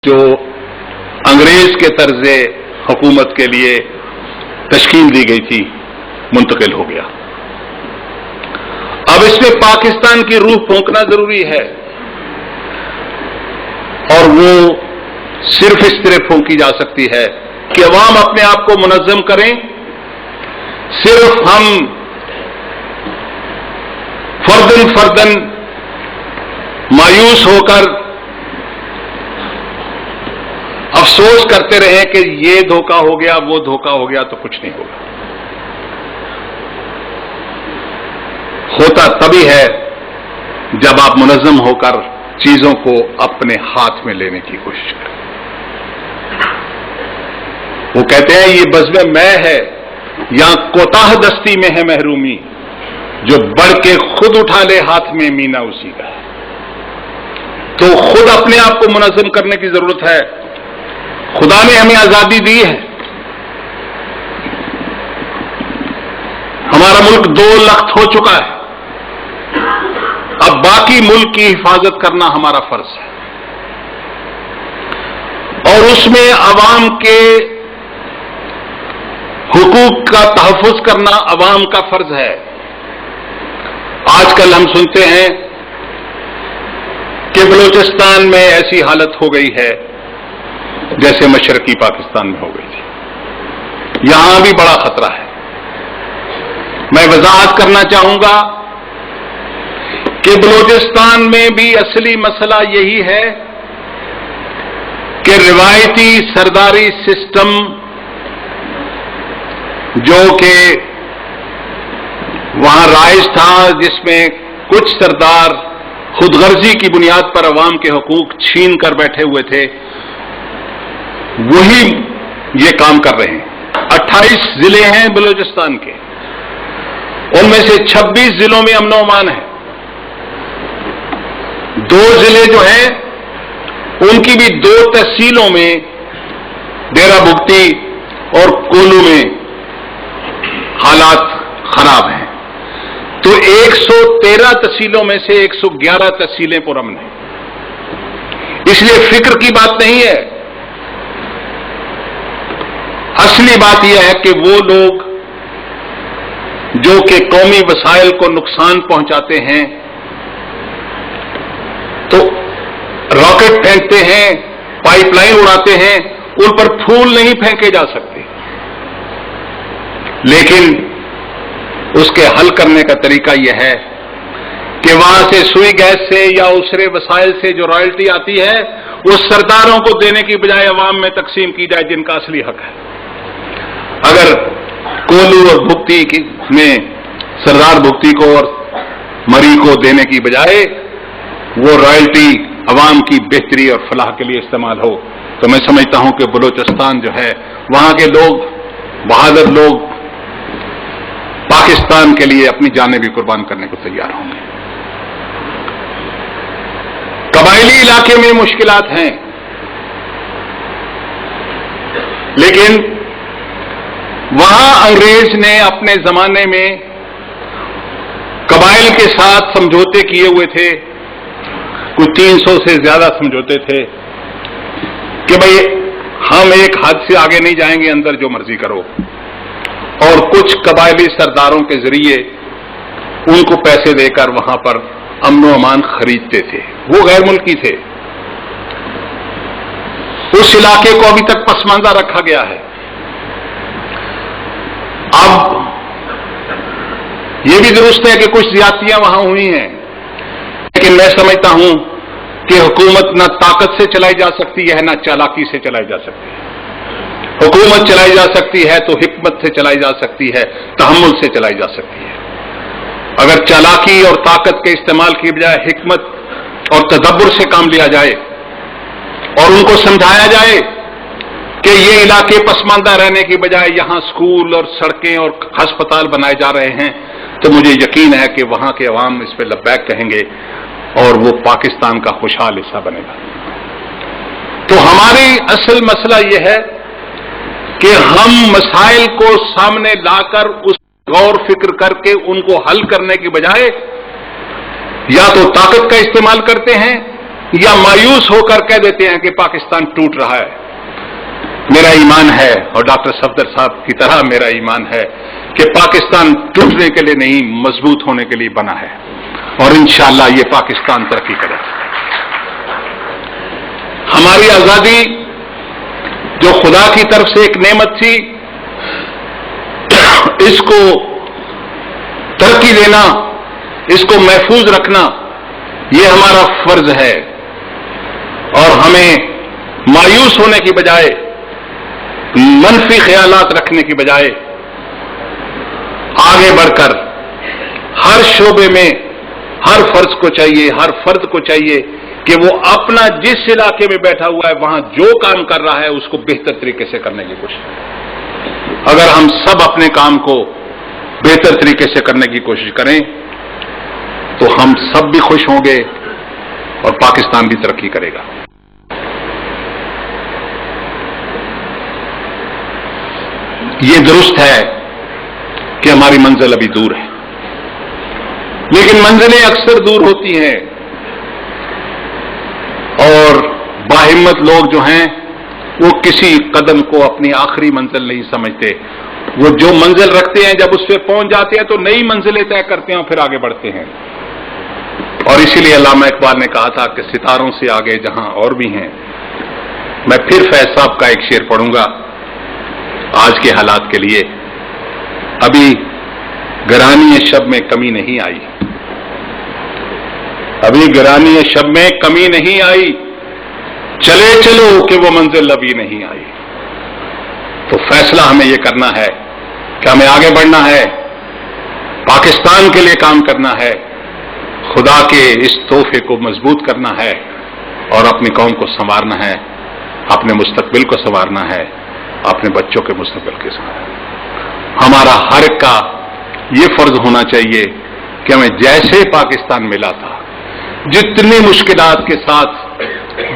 जो अंग्रेज के तर्ज हुकूमत के लिए तश्कील दी गई थी मुंतकिल हो गया। अब इसमें पाकिस्तान की रूह फूंकना जरूरी है, और वो सिर्फ इस तरह फूंकी जा सकती है कि अवाम अपने आप को मुनज़्ज़म करें। सिर्फ हम फर्दन फर्दन मायूस होकर अफसोस करते रहे कि ये धोखा हो गया, वो धोखा हो गया, तो कुछ नहीं होगा। होता तभी है जब आप मुनज़्ज़म होकर चीजों को अपने हाथ में लेने की कोशिश करें। वो कहते हैं ये बज़्म मैं है या कोताह दस्ती में है महरूमी, जो बढ़ के खुद उठा ले हाथ में मीना उसी का है। तो खुद अपने आप को मुनज़्ज़म करने की जरूरत है। खुदा ने हमें आजादी दी है, हमारा मुल्क 2 लख्त हो चुका है, अब बाकी मुल्क की हिफाजत करना हमारा फर्ज है, और उसमें अवाम के हुकूक का तहफ़्फ़ुज़ करना अवाम का फर्ज है। आजकल हम सुनते हैं कि बलूचिस्तान में ऐसी हालत हो गई है जैसे मशरकी पाकिस्तान में हो गई थी। यहां भी बड़ा खतरा है। मैं वजाहत करना चाहूंगा कि बलूचिस्तान में भी असली मसला यही है कि रिवायती सरदारी सिस्टम जो कि वहां राइज था, जिसमें कुछ सरदार खुदगर्जी की बुनियाद पर अवाम के हुकूक छीन कर बैठे हुए थे, वही ये काम कर रहे हैं। 28 जिले हैं बलूचिस्तान के, उनमें से 26 जिलों में अमन अमान है। 2 जिले जो हैं उनकी भी 2 तहसीलों में, डेरा बुगटी और कोलू में हालात खराब हैं। तो 113 तहसीलों में से 111 तहसीलें पुरअमन हैं। इसलिए फिक्र की बात नहीं है, असली बात यह है कि वो लोग जो कि कौमी वसाइल को नुकसान पहुंचाते हैं, तो रॉकेट फेंकते हैं, पाइपलाइन उड़ाते हैं, उन पर फूल नहीं फेंके जा सकते, लेकिन उसके हल करने का तरीका यह है कि वहां से सुई गैस से या दूसरे वसाइल से जो रॉयल्टी आती है, उस सरदारों को देने की बजाय अवाम में तकसीम की जाए जिनका असली हक है। अगर कोलू और भुगती में सरदार भुगती को और मरी को देने की बजाय वो रॉयल्टी अवाम की बेहतरी और फलाह के लिए इस्तेमाल हो, तो मैं समझता हूं कि बलूचिस्तान जो है, वहां के लोग, बहादुर लोग, पाकिस्तान के लिए अपनी जानें भी कुर्बान करने को तैयार होंगे। कबायली इलाके में मुश्किलात हैं, लेकिन वहां अंग्रेज ने अपने जमाने में कबाइल के साथ समझौते किए हुए थे, कुछ 300 से ज्यादा समझौते थे कि भाई हम एक हद से आगे नहीं जाएंगे, अंदर जो मर्जी करो, और कुछ कबायली सरदारों के जरिए उनको पैसे देकर वहां पर अमन अमान खरीदते थे। वो गैर मुल्की थे। उस इलाके को अभी तक पसमानदा रखा गया है। अब यह भी दुरुस्त है कि कुछ ज्यादतियां वहां हुई हैं, लेकिन मैं समझता हूं कि हुकूमत न ताकत से चलाई जा सकती है, न चालाकी से चलाई जा सकती है। हुकूमत चलाई जा सकती है तो हिकमत से चलाई जा सकती है, तहम्मुल से चलाई जा सकती है। अगर चालाकी और ताकत के इस्तेमाल की बजाय हिकमत और तदब्बुर से काम लिया जाए और उनको समझाया जाए कि ये इलाके पसमानदा रहने की बजाय यहां स्कूल और सड़कें और अस्पताल बनाए जा रहे हैं, तो मुझे यकीन है कि वहां के अवाम इस पर लब्बैक कहेंगे और वो पाकिस्तान का खुशहाल हिस्सा बनेगा। तो हमारी असल मसला यह है कि हम मसाइल को सामने लाकर उस गौर फिक्र करके उनको हल करने की बजाय या तो ताकत का इस्तेमाल करते हैं या मायूस होकर कह देते हैं कि पाकिस्तान टूट रहा है। मेरा ईमान है, और डॉक्टर सफदर साहब की तरह मेरा ईमान है कि पाकिस्तान टूटने के लिए नहीं, मजबूत होने के लिए बना है, और इंशाअल्लाह ये पाकिस्तान तरक्की करेगा। हमारी आजादी जो खुदा की तरफ से एक नेमत थी, इसको तरक्की देना, इसको महफूज रखना, ये हमारा फर्ज है, और हमें मायूस होने की बजाय, मनफी ख्यालात रखने की बजाय आगे बढ़कर हर शोबे में हर फर्द को चाहिए कि वो अपना जिस इलाके में बैठा हुआ है वहां जो काम कर रहा है उसको बेहतर तरीके से करने की कोशिश। अगर हम सब अपने काम को बेहतर तरीके से करने की कोशिश करें तो हम सब भी खुश होंगे और पाकिस्तान भी तरक्की करेगा। ये दुरुस्त है कि हमारी मंजिल अभी दूर है, लेकिन मंजिलें अक्सर दूर होती हैं, और बाहिम्मत लोग जो हैं वो किसी कदम को अपनी आखिरी मंजिल नहीं समझते। वो जो मंजिल रखते हैं जब उस पर पहुंच जाते हैं तो नई मंजिलें तय करते हैं और फिर आगे बढ़ते हैं। और इसीलिए अल्लामा इकबाल ने कहा था कि सितारों से आगे जहां और भी हैं। मैं फिर फैज साहब का एक शेर पढ़ूंगा आज के हालात के लिए। अभी गरानी शब में कमी नहीं आई, अभी गरानी शब में कमी नहीं आई, चले चलो कि वो मंजिल अभी नहीं आई। तो फैसला हमें यह करना है कि हमें आगे बढ़ना है, पाकिस्तान के लिए काम करना है, खुदा के इस तोहफे को मजबूत करना है और अपनी कौम को संवारना है, अपने मुस्तकबिल को संवारना है, अपने बच्चों के मुस्तकबिल के संवारना। हमारा हर एक का ये फर्ज होना चाहिए कि हमें जैसे पाकिस्तान मिला था, जितनी मुश्किलात के साथ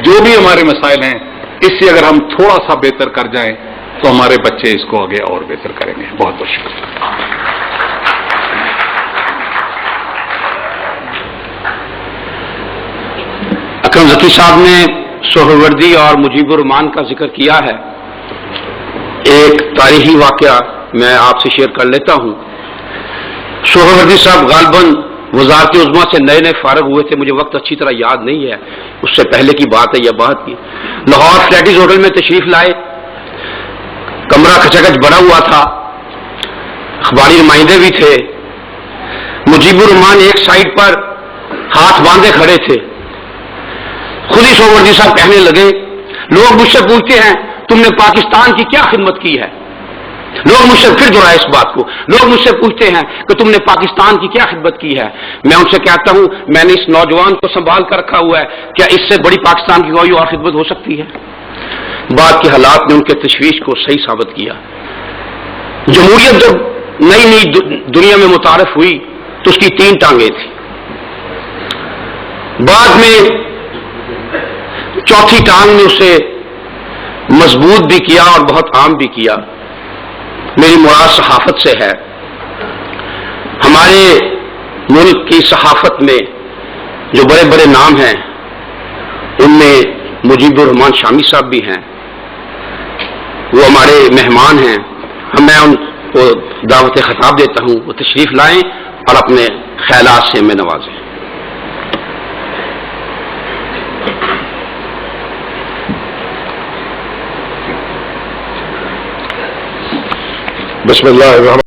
जो भी हमारे मसाइल हैं, इससे अगर हम थोड़ा सा बेहतर कर जाएं तो हमारे बच्चे इसको आगे और बेहतर करेंगे। बहुत बहुत शुक्रिया। अकरम ज़की साहब ने सोहरवर्दी और मुजीबुर रहमान का जिक्र किया है। एक तारीखी वाकया मैं आपसे शेयर कर लेता हूं। सोहरवर्दी साहब गालबन वजारत उज़्मा से नए नए फारग हुए थे, मुझे वक्त अच्छी तरह याद नहीं है, उससे पहले की बात है, यह बात की। लाहौर फ्लैटिस होटल में तशरीफ लाए, कमरा खचाखच भरा हुआ था, अखबारी नुमाइंदे भी थे। मुजीबुर रहमान एक साइड पर हाथ बांधे खड़े थे। खुद ही सोहरवर्दी साहब कहने लगे, लोग मुझसे पूछते हैं तुमने पाकिस्तान की क्या खिदमत की है। लोग मुझसे फिर दोहराए इस बात को, लोग मुझसे पूछते हैं कि तुमने पाकिस्तान की क्या खिदमत की है। मैं उनसे कहता हूं मैंने इस नौजवान को संभाल कर रखा हुआ है, क्या इससे बड़ी पाकिस्तान की कोई और खिदमत हो सकती है। बाद के हालात ने उनके तशवीश को सही साबित किया। जमहूरियत जब नई नई दुनिया में मुतारफ हुई तो उसकी 3 टांगें थी। बाद में चौथी टांग ने उसे मजबूत भी किया और बहुत आम भी किया। मेरी मुराद सहाफत से है। हमारे मुल्क की सहाफत में जो बड़े बड़े नाम हैं उनमें मुजीबुर रहमान शामी साहब भी हैं, वो हमारे मेहमान हैं। मैं उनको दावत खिताब देता हूं, वो तशरीफ लाएं और अपने ख्यालात से हमें नवाजें। बिस्मिल्लाह।